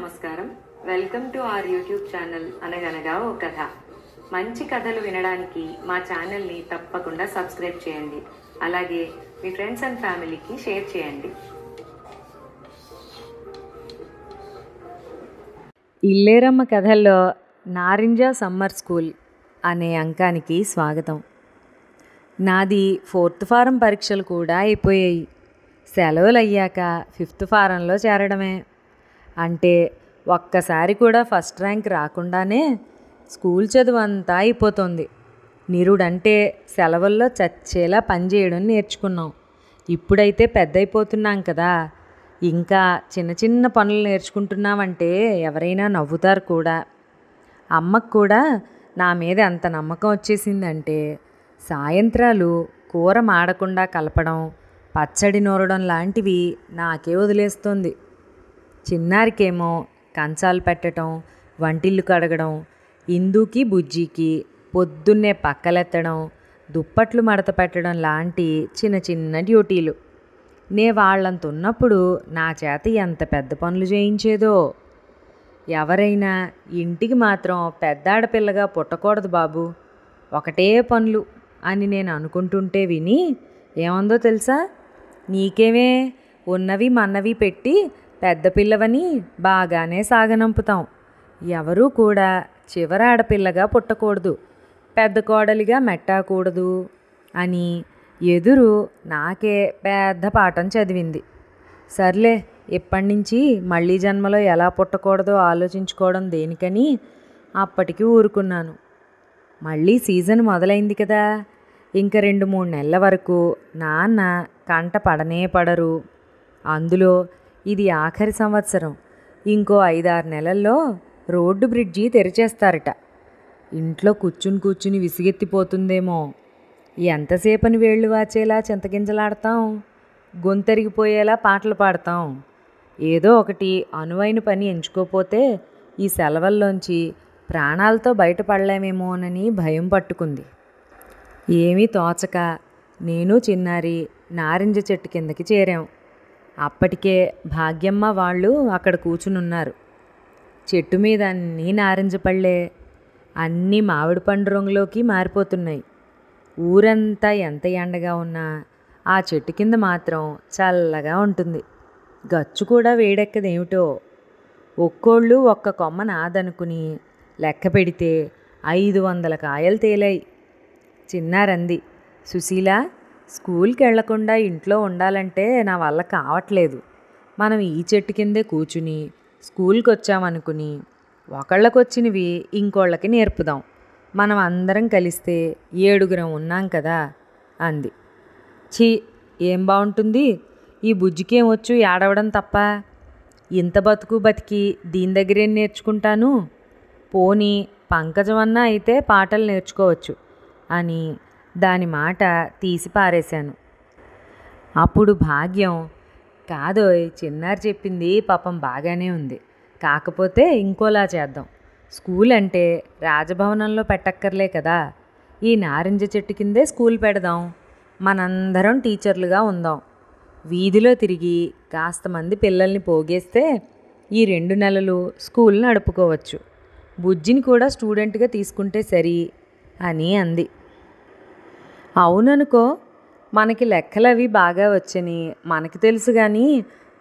నమస్కారం. Welcome to our YouTube channel అనగనగా ఓ కథ. మంచి కథలు వినడానికి మా ఛానల్ని తప్పకుండా సబ్స్క్రైబ్ చేయండి. అలాగే మీ ఫ్రెండ్స్ అండ్ ఫ్యామిలీకి షేర్ చేయండి. ఇల్లేరమ్మ కథల్లో నారింజ సమ్మర్ స్కూల్ అనే అంకానికి స్వాగతం. నాది 4th ఫారం పరీక్షలు కూడా అయిపోయాయి. సెలవులు అయ్యాక 5th ఫారంలో చేరడమే. అంటే ఒక్కసారి కూడా ఫస్ట్ ర్యాంక్ రాకుండానే స్కూల్ చదువు అంతా అయిపోతుంది. నిరుడంటే సెలవుల్లో చచ్చేలా పనిచేయడం నేర్చుకున్నాం. ఇప్పుడైతే పెద్ద అయిపోతున్నాం కదా, ఇంకా చిన్న చిన్న పనులు నేర్చుకుంటున్నామంటే ఎవరైనా నవ్వుతారు కూడా. అమ్మకు కూడా నా మీద అంత నమ్మకం వచ్చేసిందంటే సాయంత్రాలు కూర మాడకుండా కలపడం, పచ్చడి నూరడం లాంటివి నాకే వదిలేస్తుంది. చిన్నారికేమో కంచాలు పెట్టడం, వంటిల్లు కడగడం, ఇందుకి బుజ్జికి పొద్దున్నే పక్కలెత్తడం, దుప్పట్లు మడత పెట్టడం లాంటి చిన్న చిన్న డ్యూటీలు. నే వాళ్ళంత ఉన్నప్పుడు నా చేత ఎంత పెద్ద పనులు చేయించేదో. ఎవరైనా ఇంటికి మాత్రం పెద్ద ఆడపిల్లగా పుట్టకూడదు బాబు, ఒకటే పనులు అని నేను అనుకుంటుంటే విని ఏమందో తెలుసా, నీకేమే ఉన్నవి మన్నవి పెట్టి పెద్ద పిల్లవని బాగానే సాగనంపుతాం. ఎవరూ కూడా చివరి ఆడపిల్లగా పుట్టకూడదు, పెద్ద కోడలిగా మెట్టకూడదు అని ఎదురు నాకే పెద్ద పాఠం చదివింది. సర్లే, ఇప్పటి నుంచి మళ్ళీ జన్మలో ఎలా పుట్టకూడదో ఆలోచించుకోవడం దేనికని అప్పటికి ఊరుకున్నాను. మళ్ళీ సీజన్ మొదలైంది కదా, ఇంక 2-3 నెలల వరకు నాన్న కంట పడనే పడరు. అందులో ఇది ఆఖరి సంవత్సరం. ఇంకో 5-6 నెలల్లో రోడ్డు బ్రిడ్జి తెరిచేస్తారట. ఇంట్లో కూర్చుని విసిగెత్తిపోతుందేమో. ఎంతసేపని వేళ్ళు వాచేలా చింతగింజలాడతాం, గొంతెరిగిపోయేలా పాటలు పాడతాం. ఏదో ఒకటి అనువైన పని ఎంచుకోపోతే ఈ సెలవుల్లోంచి ప్రాణాలతో బయటపడలేమేమోనని భయం పట్టుకుంది. ఏమీ తోచక నేను చిన్నారి నారింజ చెట్టు కిందకి చేరాం. అప్పటికే భాగ్యమ్మ వాళ్ళు అక్కడ కూర్చునున్నారు. చెట్టు మీద అన్నీ నారింజ పళ్ళే, అన్నీ మామిడి పండు రంగులోకి మారిపోతున్నాయి. ఊరంతా ఎంత ఎండగా ఉన్నా ఆ చెట్టు కింద మాత్రం చల్లగా ఉంటుంది. గచ్చు కూడా వేడెక్కదేమిటో. ఒక్కోళ్ళు ఒక్క కొమ్మ నాదనుకుని లెక్క పెడితే 500 కాయలు తేలాయి. చిన్నారంది, సుశీల, స్కూల్కి వెళ్లకుండా ఇంట్లో ఉండాలంటే నా వల్ల కావట్లేదు. మనం ఈ చెట్టు కిందే కూర్చుని స్కూల్కి వచ్చామనుకుని ఒకళ్ళకొచ్చినవి ఇంకోళ్ళకి నేర్పుదాం. మనం అందరం కలిస్తే 7గురం ఉన్నాం కదా అంది. ఛీ, ఏం బాగుంటుంది, ఈ బుజ్జికేమొచ్చు ఏడవడం తప్ప. ఇంత బతికి దీని దగ్గరేం నేర్చుకుంటాను. పోనీ పంకజమన్నా అయితే పాటలు నేర్చుకోవచ్చు అని దాని మాట తీసి పారేశాను. అప్పుడు భాగ్యం, కాదోయ్, చిన్నారి చెప్పింది పాపం బాగానే ఉంది, కాకపోతే ఇంకోలా చేద్దాం. స్కూల్ అంటే రాజభవనంలో పెట్టక్కర్లే కదా, ఈ నారింజ చెట్టు కిందే స్కూల్ పెడదాం. మనందరం టీచర్లుగా ఉందాం. వీధిలో తిరిగి కాస్త మంది పిల్లల్ని పోగేస్తే ఈ 2 నెలలు స్కూల్ నడుపుకోవచ్చు. బుజ్జిని కూడా స్టూడెంట్గా తీసుకుంటే సరి అని అంది. అవుననుకో, మనకి లెక్కలవి బాగా వచ్చని మనకి తెలుసు కానీ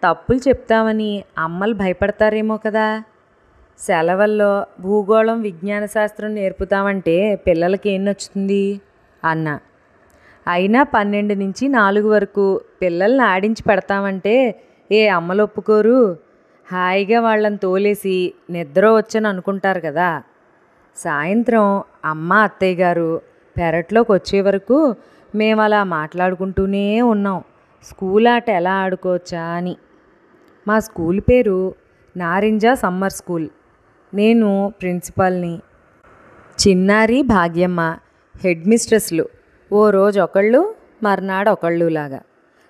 తప్పులు చెప్తామని అమ్మలు భయపడతారేమో కదా. సెలవుల్లో భూగోళం విజ్ఞాన శాస్త్రం నేర్పుతామంటే పిల్లలకి ఏం నచ్చుతుంది అన్నా. అయినా 12 నుంచి 4 వరకు పిల్లల్ని ఆడించి పెడతామంటే ఏ అమ్మలు ఒప్పుకోరు. హాయిగా వాళ్ళని తోలేసి నిద్ర వచ్చని అనుకుంటారు కదా. సాయంత్రం అమ్మ అత్తయ్య గారు పెరట్లోకి వచ్చే వరకు మేము అలా మాట్లాడుకుంటూనే ఉన్నాం, స్కూల్ ఆట ఎలా ఆడుకోవచ్చా అని. మా స్కూల్ పేరు నారింజ సమ్మర్ స్కూల్. నేను ప్రిన్సిపాల్ని, చిన్నారి భాగ్యమ్మ హెడ్ మిస్ట్రెస్లు. ఓ రోజు ఒకళ్ళు, మర్నాడు ఒకళ్ళులాగా.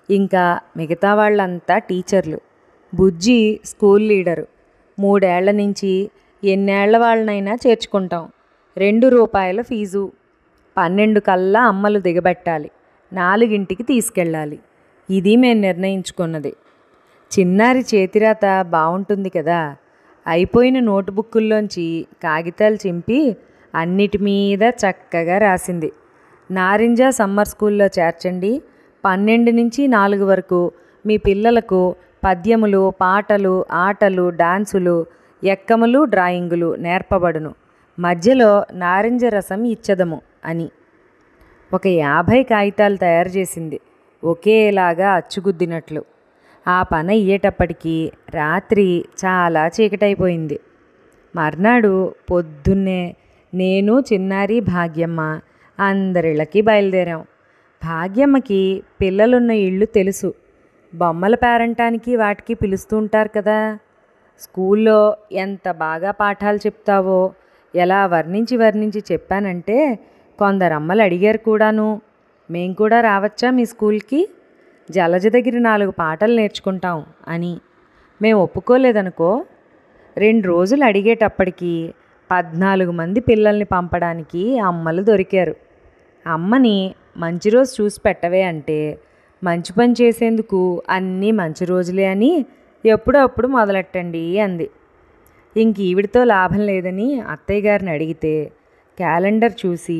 ఇంకా మిగతా వాళ్ళంతా టీచర్లు. బుజ్జి స్కూల్ లీడరు. 3 ఏళ్ల నుంచి ఎన్నేళ్ల వాళ్ళనైనా చేర్చుకుంటాం. 2 రూపాయల ఫీజు. 12 కల్లా అమ్మలు దిగబెట్టాలి, 4ంటికి తీసుకెళ్ళాలి. ఇది మేము నిర్ణయించుకున్నది. చిన్నారి చేతిరాత బాగుంటుంది కదా, అయిపోయిన నోటుబుక్కుల్లోంచి కాగితాలు చింపి అన్నిటి మీద చక్కగా రాసింది. నారింజ సమ్మర్ స్కూల్లో చేర్చండి. 12 నుంచి 4 వరకు మీ పిల్లలకు పద్యములు, పాటలు, ఆటలు, డాన్సులు, ఎక్కములు, డ్రాయింగులు నేర్పబడును. మధ్యలో నారింజ రసం ఇచ్చదము అని ఒక 50 కాగితాలు తయారు చేసింది, ఒకేలాగా అచ్చుగుద్దినట్లు. ఆ పని అయ్యేటప్పటికీ రాత్రి చాలా చీకటైపోయింది. మర్నాడు పొద్దున్నే నేను, చిన్నారి, భాగ్యమ్మ అందరిళ్ళకి బయలుదేరాం. భాగ్యమ్మకి పిల్లలున్న ఇళ్ళు తెలుసు. బొమ్మల పేరంటానికి వాటికి పిలుస్తూ ఉంటారు కదా. స్కూల్లో ఎంత బాగా పాఠాలు చెప్తావో ఎలా వర్ణించి చెప్పానంటే కొందరు అమ్మలు అడిగారు కూడాను, మేం కూడా రావచ్చా మీ స్కూల్కి? జలజ దగ్గర 4 పాటలు నేర్చుకుంటాం అని. మేము ఒప్పుకోలేదనుకో. 2 రోజులు అడిగేటప్పటికి 14 మంది పిల్లల్ని పంపడానికి అమ్మలు దొరికారు. అమ్మని మంచి రోజు చూసి పెట్టవే అంటే మంచి పని చేసేందుకు అన్నీ మంచి రోజులే అని ఎప్పుడప్పుడు మొదలెట్టండి అంది. ఇంక ఈవిడితో లాభం లేదని అత్తయ్య గారిని అడిగితే క్యాలెండర్ చూసి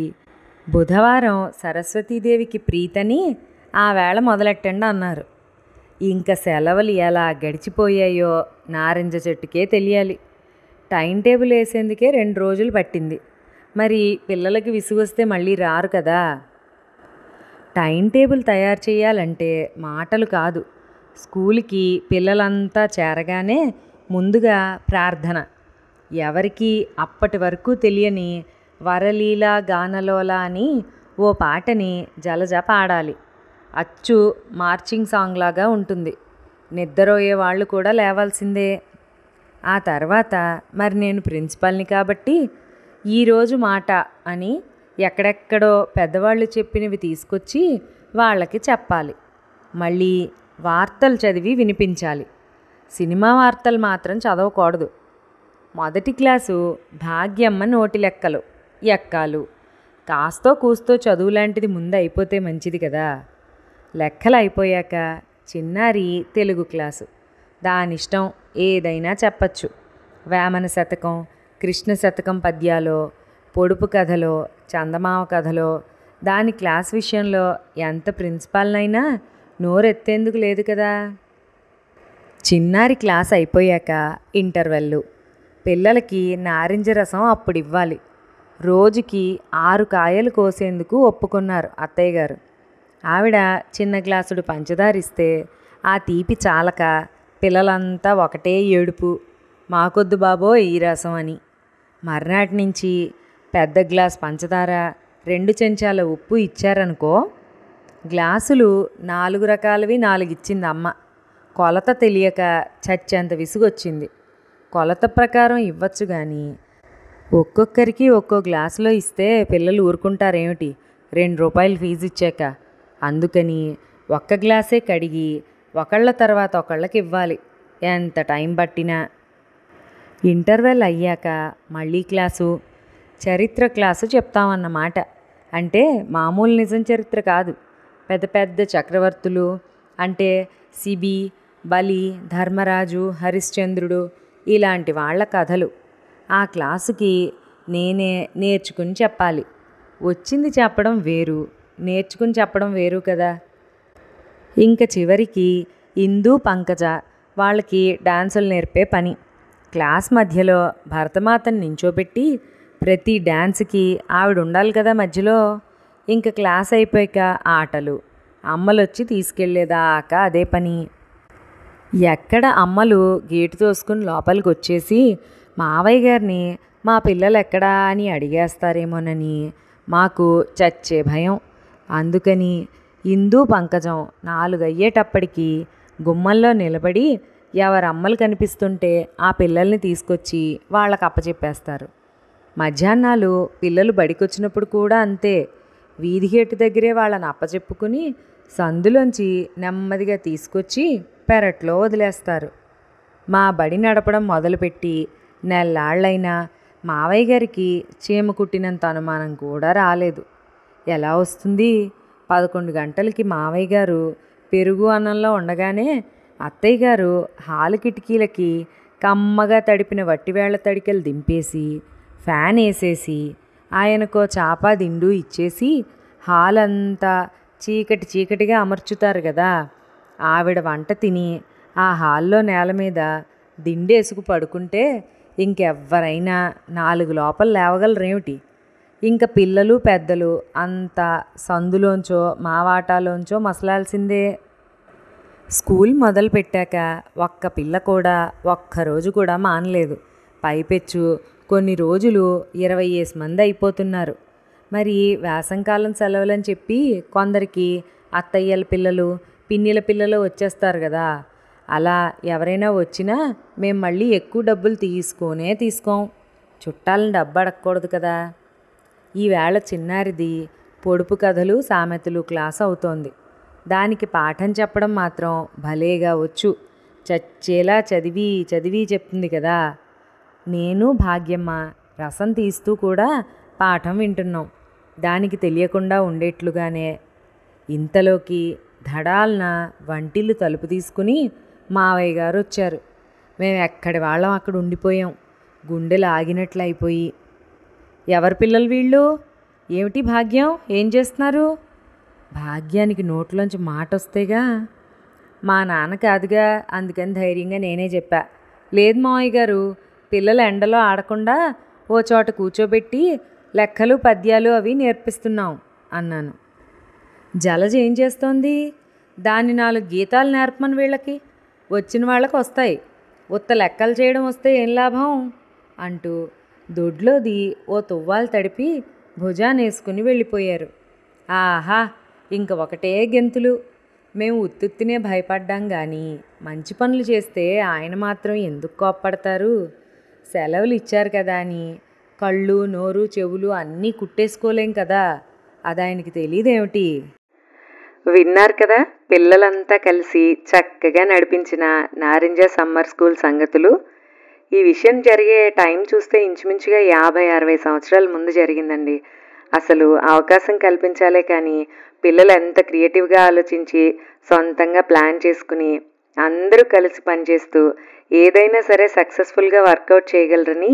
బుధవారం సరస్వతీదేవికి ప్రీతని ఆ వేళ మొదలెట్టండి అన్నారు. ఇంకా సెలవులు ఎలా గడిచిపోయాయో నారింజ చెట్టుకే తెలియాలి. టైం టేబుల్ వేసేందుకే 2 రోజులు పట్టింది. మరి పిల్లలకి విసుగొస్తే మళ్ళీ రారు కదా. టైం టేబుల్ తయారు చేయాలంటే మాటలు కాదు. స్కూల్కి పిల్లలంతా చేరగానే ముందుగా ప్రార్థన. ఎవరికి అప్పటి వరకు తెలియని వరలీల గానలోల అని ఓ పాటని జలజ పాడాలి. అచ్చు మార్చింగ్ సాంగ్ లాగా ఉంటుంది. నిద్రపోయే వాళ్ళు కూడా లేవాల్సిందే. ఆ తర్వాత మరి నేను ప్రిన్సిపల్ని కాబట్టి ఈరోజు మాట అని ఎక్కడెక్కడో పెద్దవాళ్ళు చెప్పినవి తీసుకొచ్చి వాళ్ళకి చెప్పాలి. మళ్ళీ వార్తలు చదివి వినిపించాలి. సినిమా వార్తలు మాత్రం చదవకూడదు. మొదటి క్లాసు భాగ్యమ్మ నోటి లెక్కలు, ఎక్కాలు. కాస్తో కూస్తో చదువు లాంటిది ముందు అయిపోతే మంచిది కదా. లెక్కలు అయిపోయాక చిన్నారి తెలుగు క్లాసు. దానిష్టం ఏదైనా చెప్పచ్చు. వేమన శతకం, కృష్ణ శతకం పద్యాలో, పొడుపు కథలో, చందమామ కథలో. దాని క్లాస్ విషయంలో ఎంత ప్రిన్సిపాల్నైనా నోరెత్తేందుకు లేదు కదా. చిన్నారి క్లాస్ అయిపోయాక ఇంటర్వెల్లు. పిల్లలకి నారింజ రసం అప్పుడు ఇవ్వాలి. రోజుకి 6 కాయలు కోసేందుకు ఒప్పుకున్నారు అత్తయ్య గారు. ఆవిడ చిన్న గ్లాసుడు పంచదారిస్తే ఆ తీపి చాలక పిల్లలంతా ఒకటే ఏడుపు, మాకొద్దు బాబో ఈ రసం అని. మర్నాటి నుంచి పెద్ద గ్లాస్ పంచదార, 2 చెంచాల ఉప్పు ఇచ్చారనుకో. గ్లాసులు 4 రకాలవి 4 ఇచ్చింది అమ్మ. కొలత తెలియక చచ్చేంత విసుగొచ్చింది. కొలత ప్రకారం ఇవ్వచ్చు కానీ ఒక్కొక్కరికి ఒక్కో గ్లాసులో ఇస్తే పిల్లలు ఊరుకుంటారేమిటి 2 రూపాయలు ఫీజు ఇచ్చాక. అందుకని ఒక్క గ్లాసే కడిగి ఒకళ్ళ తర్వాత ఒకళ్ళకి ఇవ్వాలి, ఎంత టైం పట్టినా. ఇంటర్వెల్ అయ్యాక మళ్ళీ క్లాసు. చరిత్ర క్లాసు చెప్తామన్నమాట. అంటే మామూలు నిజం చరిత్ర కాదు. పెద్ద పెద్ద చక్రవర్తులు అంటే శిబి, బలి, ధర్మరాజు, హరిశ్చంద్రుడు ఇలాంటి వాళ్ళ కథలు. ఆ క్లాసుకి నేనే నేర్చుకుని చెప్పాలి. వచ్చింది చెప్పడం వేరు, నేర్చుకుని చెప్పడం వేరు కదా. ఇంకా చివరికి ఇందు, పంకజ వాళ్ళకి డాన్సులు నేర్పే పని. క్లాస్ మధ్యలో భరతమాతను నించోబెట్టి ప్రతి డ్యాన్స్కి ఆవిడ ఉండాలి కదా మధ్యలో. ఇంకా క్లాస్ అయిపోయాక ఆటలు. అమ్మలొచ్చి తీసుకెళ్లేదాకా అదే పని. ఎక్కడ అమ్మలు గేటు తోసుకుని లోపలికి వచ్చేసి మావయ్య గారిని మా పిల్లలు ఎక్కడా అని అడిగేస్తారేమోనని మాకు చచ్చే భయం. అందుకని ఇందు, పంకజం 4 అయ్యేటప్పటికి గుమ్మల్లో నిలబడి ఎవరమ్మలు కనిపిస్తుంటే ఆ పిల్లల్ని తీసుకొచ్చి వాళ్ళకి అప్పచెప్పేస్తారు. మధ్యాహ్నాలు పిల్లలు బడికొచ్చినప్పుడు కూడా అంతే. వీధి గేటు దగ్గరే వాళ్ళని అప్పచెప్పుకుని సందులోంచి నెమ్మదిగా తీసుకొచ్చి పెరట్లో వదిలేస్తారు. మా బడి నడపడం మొదలుపెట్టి నెల్లాళ్ళైనా మావయ్య గారికి చీమ కుట్టినంత అనుమానం కూడా రాలేదు. ఎలా వస్తుంది? 11 గంటలకి మావయ్య గారు పెరుగు అన్నంలో ఉండగానే అత్తయ్య గారు హాలు కిటికీలకి కమ్మగా తడిపిన వట్టివేళ్ల తడికెలు దింపేసి ఫ్యాన్ వేసేసి ఆయనకో చాపా దిండు ఇచ్చేసి హాల్ అంతా చీకటి చీకటిగా అమర్చుతారు కదా. ఆవిడ వంట తిని ఆ హాల్లో నేల మీద దిండేసుకు పడుకుంటే ఇంకెవ్వరైనా 4 లోపల లేవగలరేమిటి? ఇంక పిల్లలు పెద్దలు అంతా సందులోంచో మా వాటాలోంచో మసలాల్సిందే. స్కూల్ మొదలుపెట్టాక ఒక్క పిల్ల కూడా ఒక్కరోజు కూడా మానలేదు. పైపెచ్చు కొన్ని రోజులు 20 మంది అయిపోతున్నారు. మరి వేసంకాలం సెలవులని చెప్పి కొందరికి అత్తయ్యల పిల్లలు పిన్నిల పిల్లలు వచ్చేస్తారు కదా. అలా ఎవరైనా వచ్చినా మేము మళ్ళీ ఎక్కువ డబ్బులు తీసుకోం. చుట్టాలను డబ్బు అడగకూడదు కదా. ఈవేళ చిన్నారిది పొడుపు కథలు సామెతలు క్లాస్ అవుతోంది. దానికి పాఠం చెప్పడం మాత్రం భలేగా వచ్చు. చచ్చేలా చదివి చెప్తుంది కదా. నేను భాగ్యమ్మ రసం తీస్తూ కూడా పాఠం వింటున్నాం, దానికి తెలియకుండా ఉండేట్లుగానే. ఇంతలోకి ధడాల్న వంటిల్లు తలుపు తీసుకుని మావయ్య గారు వచ్చారు. మేము ఎక్కడి వాళ్ళం అక్కడ ఉండిపోయాం, గుండెలు ఆగినట్లయిపోయి. ఎవరి పిల్లలు వీళ్ళు? ఏమిటి భాగ్యం, ఏం చేస్తున్నారు? భాగ్యానికి నోట్లోంచి మాట వస్తేగా. మా నాన్న కాదుగా, అందుకని ధైర్యంగా నేనే చెప్పా. లేదు మావయ్య గారు, పిల్లలు ఎండలో ఆడకుండా ఓ చోట కూర్చోబెట్టి లెక్కలు పద్యాలు అవి నేర్పిస్తున్నాం అన్నాను. జలజ ఏం చేస్తోంది? దాన్ని 4 గీతాలు నేర్పమని వీళ్ళకి, వచ్చిన వాళ్ళకి వస్తాయి, ఉత్త లెక్కలు చేయడం వస్తే ఏం లాభం అంటూ దొడ్లోది ఓ తువ్వాలు తడిపి భుజానేసుకుని వెళ్ళిపోయారు. ఆహా, ఇంక ఒకటే గెంతులు. మేము ఉత్తుత్తినే భయపడ్డాం కానీ మంచి పనులు చేస్తే ఆయన మాత్రం ఎందుకు కోప్పడతారు? సెలవులు ఇచ్చారు కదా అని కళ్ళు నోరు చెవులు అన్నీ కుట్టేసుకోలేం కదా. అది ఆయనకి తెలియదేమిటి? విన్నారు కదా పిల్లలంతా కలిసి చక్కగా నడిపించిన నారింజ సమ్మర్ స్కూల్ సంగతులు. ఈ విషయం జరిగే టైం చూస్తే ఇంచుమించుగా 50-60 సంవత్సరాల ముందు జరిగిందండి. అసలు అవకాశం కల్పించాలే కానీ పిల్లలు ఎంత క్రియేటివ్గా ఆలోచించి సొంతంగా ప్లాన్ చేసుకుని అందరూ కలిసి పనిచేస్తూ ఏదైనా సరే సక్సెస్ఫుల్గా వర్కౌట్ చేయగలరని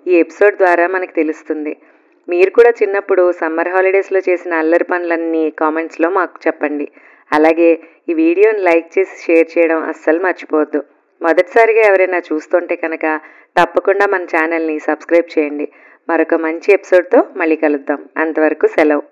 ఈ ఎపిసోడ్ ద్వారా మనకు తెలుస్తుంది. మీరు కూడా చిన్నప్పుడు సమ్మర్ హాలిడేస్లో చేసిన అల్లరి పనులన్నీ కామెంట్స్లో మాకు చెప్పండి. అలాగే ఈ వీడియోని లైక్ చేసి షేర్ చేయడం అస్సలు మర్చిపోవద్దు. మొదటిసారిగా ఎవరైనా చూస్తుంటే కనుక తప్పకుండా మన ఛానల్ని సబ్స్క్రైబ్ చేయండి. మరొక మంచి ఎపిసోడ్తో మళ్ళీ కలుద్దాం. అంతవరకు సెలవు.